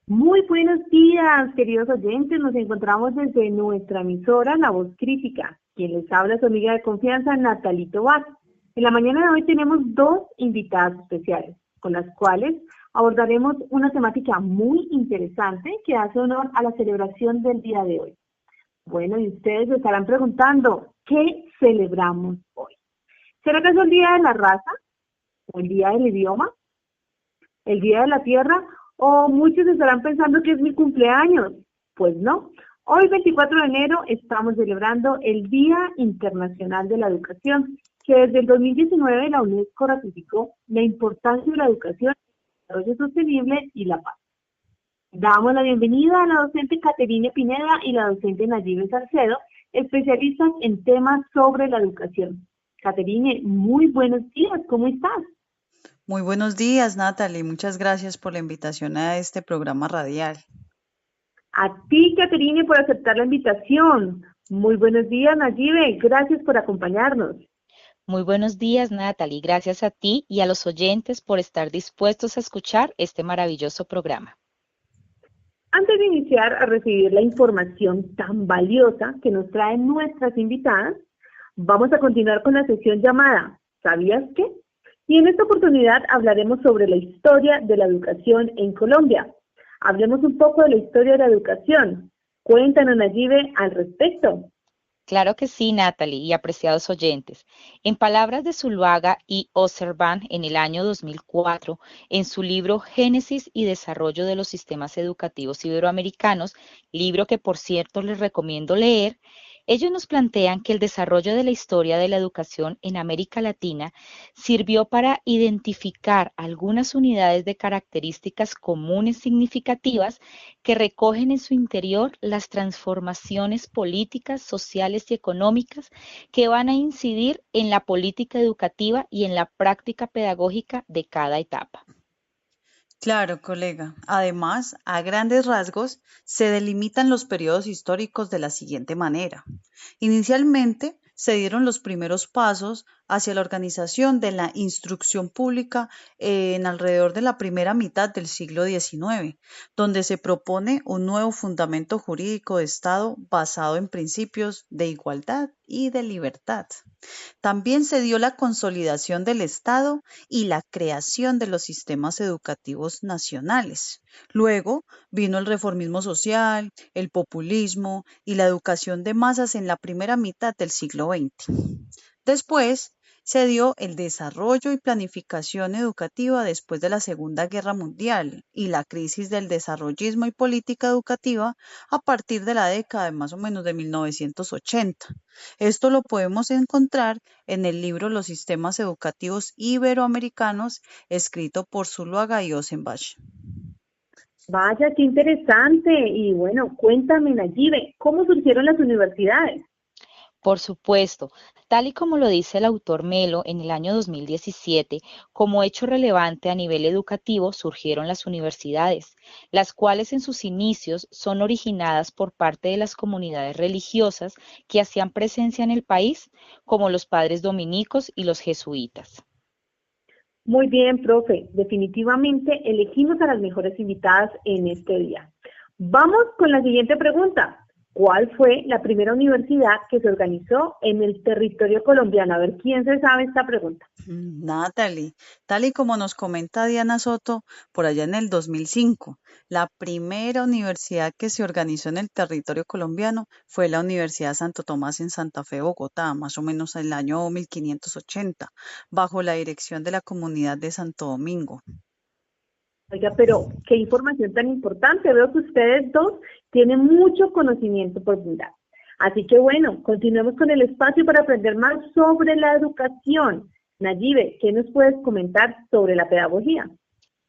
Muy buenos días, queridos oyentes. Nos encontramos desde nuestra emisora La Voz Crítica. Quien les habla, su amiga de confianza, Natalie Tobar. En la mañana de hoy tenemos dos invitadas especiales, con las cuales abordaremos una temática muy interesante que hace honor a la celebración del día de hoy. Bueno, y ustedes se estarán preguntando, ¿qué celebramos hoy? ¿Será que es el Día de la Raza? ¿O el Día del Idioma? ¿El Día de la Tierra? O muchos estarán pensando que es mi cumpleaños. Pues no. Hoy, 24 de enero, estamos celebrando el Día Internacional de la Educación, que desde el 2019 la UNESCO ratificó la importancia de la educación, el desarrollo sostenible y la paz. Damos la bienvenida a la docente Caterine Pineda y la docente Nayibe Salcedo, especialistas en temas sobre la educación. Caterine, muy buenos días, ¿cómo estás? Muy buenos días, Natalie. Muchas gracias por la invitación a este programa radial. A ti, Caterine, por aceptar la invitación. Muy buenos días, Nayibe. Gracias por acompañarnos. Muy buenos días, Natalie. Gracias a ti y a los oyentes por estar dispuestos a escuchar este maravilloso programa. Antes de iniciar a recibir la información tan valiosa que nos traen nuestras invitadas, vamos a continuar con la sesión llamada ¿Sabías qué? Y en esta oportunidad hablaremos sobre la historia de la educación en Colombia. Hablemos un poco de la historia de la educación. Cuéntanos, Nayibe, al respecto. Claro que sí, Natalie y apreciados oyentes. En palabras de Zuluaga y Oservan en el año 2004, en su libro Génesis y Desarrollo de los Sistemas Educativos Iberoamericanos, libro que por cierto les recomiendo leer, ellos nos plantean que el desarrollo de la historia de la educación en América Latina sirvió para identificar algunas unidades de características comunes significativas que recogen en su interior las transformaciones políticas, sociales y económicas que van a incidir en la política educativa y en la práctica pedagógica de cada etapa. Claro, colega. Además, a grandes rasgos, se delimitan los periodos históricos de la siguiente manera. Inicialmente, se dieron los primeros pasos hacia la organización de la instrucción pública en alrededor de la primera mitad del siglo XIX, donde se propone un nuevo fundamento jurídico de Estado basado en principios de igualdad y de libertad. También se dio la consolidación del Estado y la creación de los sistemas educativos nacionales. Luego vino el reformismo social, el populismo y la educación de masas en la primera mitad del siglo XX. Después se dio el desarrollo y planificación educativa después de la Segunda Guerra Mundial y la crisis del desarrollismo y política educativa a partir de la década de más o menos de 1980. Esto lo podemos encontrar en el libro Los sistemas educativos iberoamericanos, escrito por Zuluaga y Ossenbach. Vaya, qué interesante. Y bueno, cuéntame, Nayibe, ¿cómo surgieron las universidades? Por supuesto, tal y como lo dice el autor Melo en el año 2017, como hecho relevante a nivel educativo surgieron las universidades, las cuales en sus inicios son originadas por parte de las comunidades religiosas que hacían presencia en el país, como los padres dominicos y los jesuitas. Muy bien, profe. Definitivamente elegimos a las mejores invitadas en este día. Vamos con la siguiente pregunta. ¿Cuál fue la primera universidad que se organizó en el territorio colombiano? A ver, ¿quién se sabe esta pregunta? Natalie, tal y como nos comenta Diana Soto, por allá en el 2005, la primera universidad que se organizó en el territorio colombiano fue la Universidad Santo Tomás en Santa Fe, Bogotá, más o menos en el año 1580, bajo la dirección de la comunidad de Santo Domingo. Oiga, pero qué información tan importante. Veo que ustedes dos tienen mucho conocimiento por brindar. Así que bueno, continuemos con el espacio para aprender más sobre la educación. Nayibe, ¿qué nos puedes comentar sobre la pedagogía?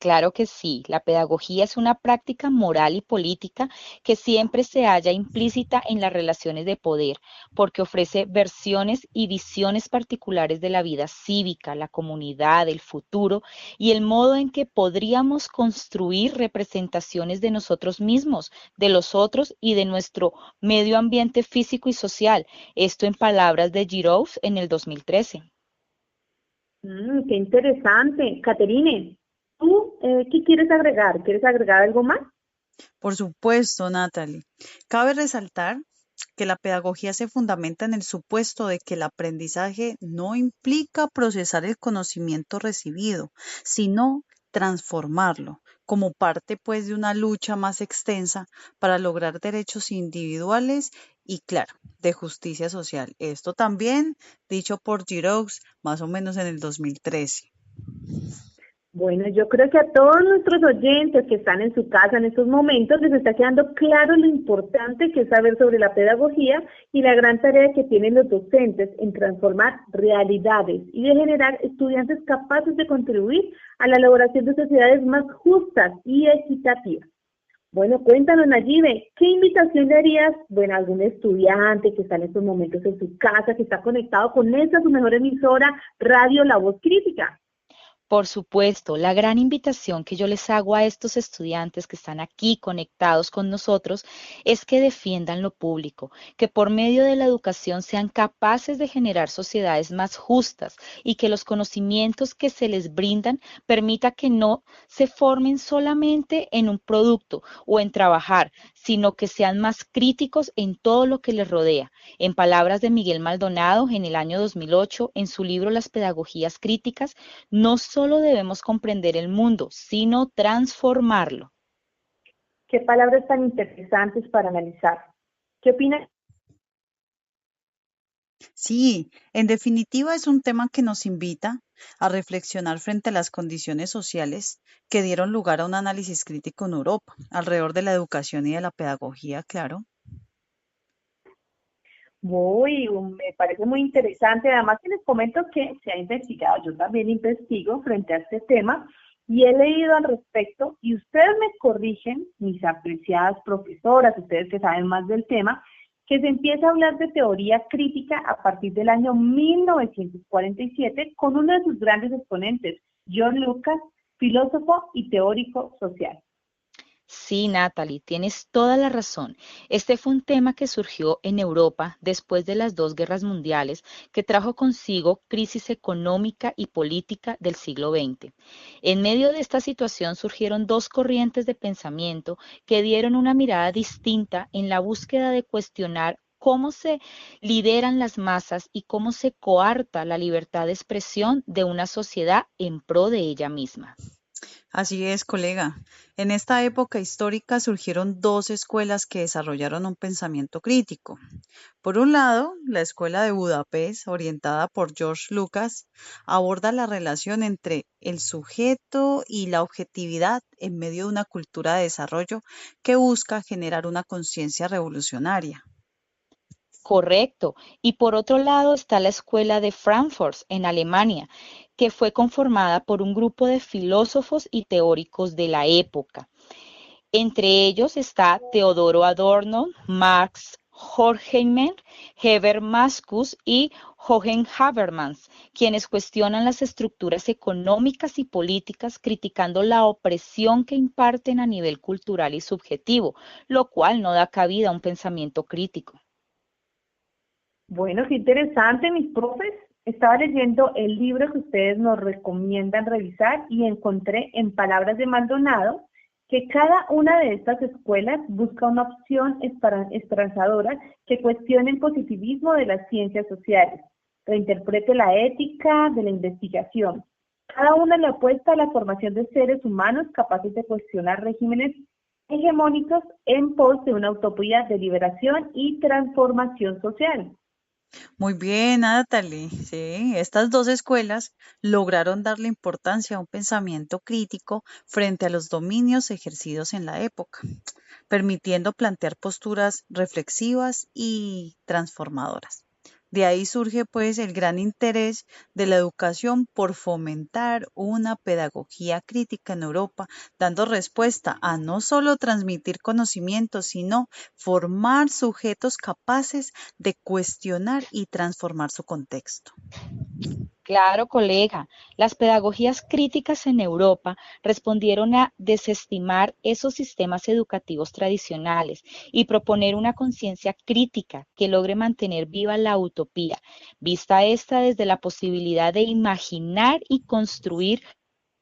Claro que sí, la pedagogía es una práctica moral y política que siempre se halla implícita en las relaciones de poder, porque ofrece versiones y visiones particulares de la vida cívica, la comunidad, el futuro y el modo en que podríamos construir representaciones de nosotros mismos, de los otros y de nuestro medio ambiente físico y social. Esto en palabras de Giroux en el 2013. Qué interesante. Caterine, ¿tú qué quieres agregar? ¿Quieres agregar algo más? Por supuesto, Natalie. Cabe resaltar que la pedagogía se fundamenta en el supuesto de que el aprendizaje no implica procesar el conocimiento recibido, sino transformarlo como parte pues de una lucha más extensa para lograr derechos individuales y claro, de justicia social. Esto también dicho por Giroux más o menos en el 2013. Bueno, yo creo que a todos nuestros oyentes que están en su casa en estos momentos les está quedando claro lo importante que es saber sobre la pedagogía y la gran tarea que tienen los docentes en transformar realidades y de generar estudiantes capaces de contribuir a la elaboración de sociedades más justas y equitativas. Bueno, cuéntanos, Nayibe, ¿qué invitación le harías, bueno, a algún estudiante que está en estos momentos en su casa, que está conectado con esta su mejor emisora, Radio La Voz Crítica? Por supuesto, la gran invitación que yo les hago a estos estudiantes que están aquí conectados con nosotros es que defiendan lo público, que por medio de la educación sean capaces de generar sociedades más justas y que los conocimientos que se les brindan permita que no se formen solamente en un producto o en trabajar, sino que sean más críticos en todo lo que les rodea. En palabras de Miguel Maldonado, en el año 2008, en su libro Las pedagogías críticas, no solo debemos comprender el mundo, sino transformarlo. Qué palabras tan interesantes para analizar. ¿Qué opinas? Sí, en definitiva es un tema que nos invita a reflexionar frente a las condiciones sociales que dieron lugar a un análisis crítico en Europa, alrededor de la educación y de la pedagogía, claro. Me parece muy interesante. Además, que les comento que se ha investigado, yo también investigo frente a este tema y he leído al respecto y ustedes me corrigen, mis apreciadas profesoras, ustedes que saben más del tema, que se empieza a hablar de teoría crítica a partir del año 1947 con uno de sus grandes exponentes, John Lucas, filósofo y teórico social. Sí, Natalie, tienes toda la razón. Este fue un tema que surgió en Europa después de las dos guerras mundiales, que trajo consigo crisis económica y política del siglo XX. En medio de esta situación surgieron dos corrientes de pensamiento que dieron una mirada distinta en la búsqueda de cuestionar cómo se lideran las masas y cómo se coarta la libertad de expresión de una sociedad en pro de ella misma. Así es, colega. En esta época histórica surgieron dos escuelas que desarrollaron un pensamiento crítico. Por un lado, la Escuela de Budapest, orientada por George Lucas, aborda la relación entre el sujeto y la objetividad en medio de una cultura de desarrollo que busca generar una conciencia revolucionaria. Correcto. Y por otro lado está la Escuela de Frankfurt en Alemania, que fue conformada por un grupo de filósofos y teóricos de la época. Entre ellos está Teodoro Adorno, Marx, Horkheimer, Heber Maskus y Jochen Habermas, quienes cuestionan las estructuras económicas y políticas, criticando la opresión que imparten a nivel cultural y subjetivo, lo cual no da cabida a un pensamiento crítico. Bueno, qué interesante, mis profes. Estaba leyendo el libro que ustedes nos recomiendan revisar y encontré en palabras de Maldonado que cada una de estas escuelas busca una opción esperanzadora que cuestione el positivismo de las ciencias sociales, reinterprete la ética de la investigación. Cada una le apuesta a la formación de seres humanos capaces de cuestionar regímenes hegemónicos en pos de una utopía de liberación y transformación social. Muy bien, Natalie. Sí, estas dos escuelas lograron darle importancia a un pensamiento crítico frente a los dominios ejercidos en la época, permitiendo plantear posturas reflexivas y transformadoras. De ahí surge pues el gran interés de la educación por fomentar una pedagogía crítica en Europa, dando respuesta a no solo transmitir conocimientos, sino formar sujetos capaces de cuestionar y transformar su contexto. Claro, colega, las pedagogías críticas en Europa respondieron a desestimar esos sistemas educativos tradicionales y proponer una conciencia crítica que logre mantener viva la utopía, vista esta desde la posibilidad de imaginar y construir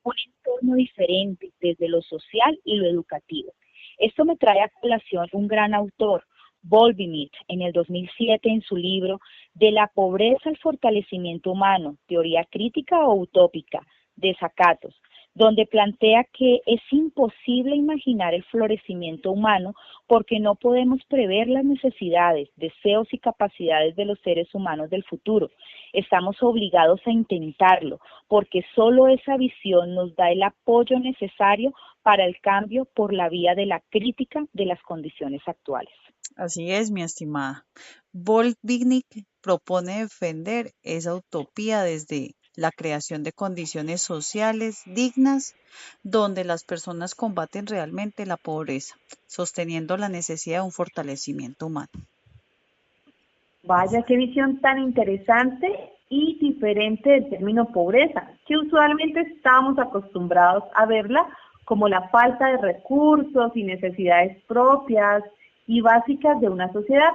un entorno diferente desde lo social y lo educativo. Esto me trae a colación un gran autor, Volvimit, en el 2007 en su libro De la pobreza al fortalecimiento humano, teoría crítica o utópica, desacatos, donde plantea que es imposible imaginar el florecimiento humano porque no podemos prever las necesidades, deseos y capacidades de los seres humanos del futuro. Estamos obligados a intentarlo porque solo esa visión nos da el apoyo necesario para el cambio por la vía de la crítica de las condiciones actuales. Así es, mi estimada. Volvignik propone defender esa utopía desde la creación de condiciones sociales dignas donde las personas combaten realmente la pobreza, sosteniendo la necesidad de un fortalecimiento humano. Vaya, qué visión tan interesante y diferente del término pobreza, que usualmente estamos acostumbrados a verla como la falta de recursos y necesidades propias y básicas de una sociedad.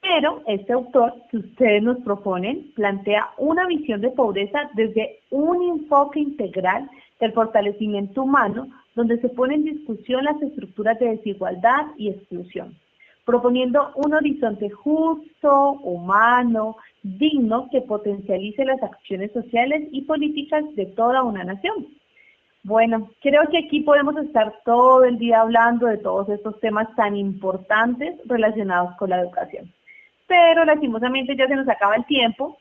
Pero este autor que ustedes nos proponen plantea una visión de pobreza desde un enfoque integral del fortalecimiento humano, donde se ponen en discusión las estructuras de desigualdad y exclusión, proponiendo un horizonte justo, humano, digno, que potencialice las acciones sociales y políticas de toda una nación. Bueno, creo que aquí podemos estar todo el día hablando de todos estos temas tan importantes relacionados con la educación. Pero lastimosamente ya se nos acaba el tiempo.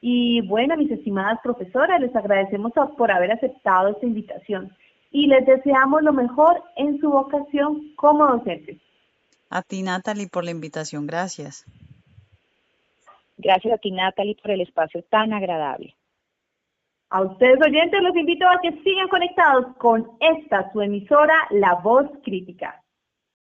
Y bueno, mis estimadas profesoras, les agradecemos por haber aceptado esta invitación y les deseamos lo mejor en su vocación como docentes. A ti, Natalie, por la invitación. Gracias. Gracias a ti, Natalie, por el espacio tan agradable. A ustedes oyentes los invito a que sigan conectados con esta su emisora La Voz Crítica.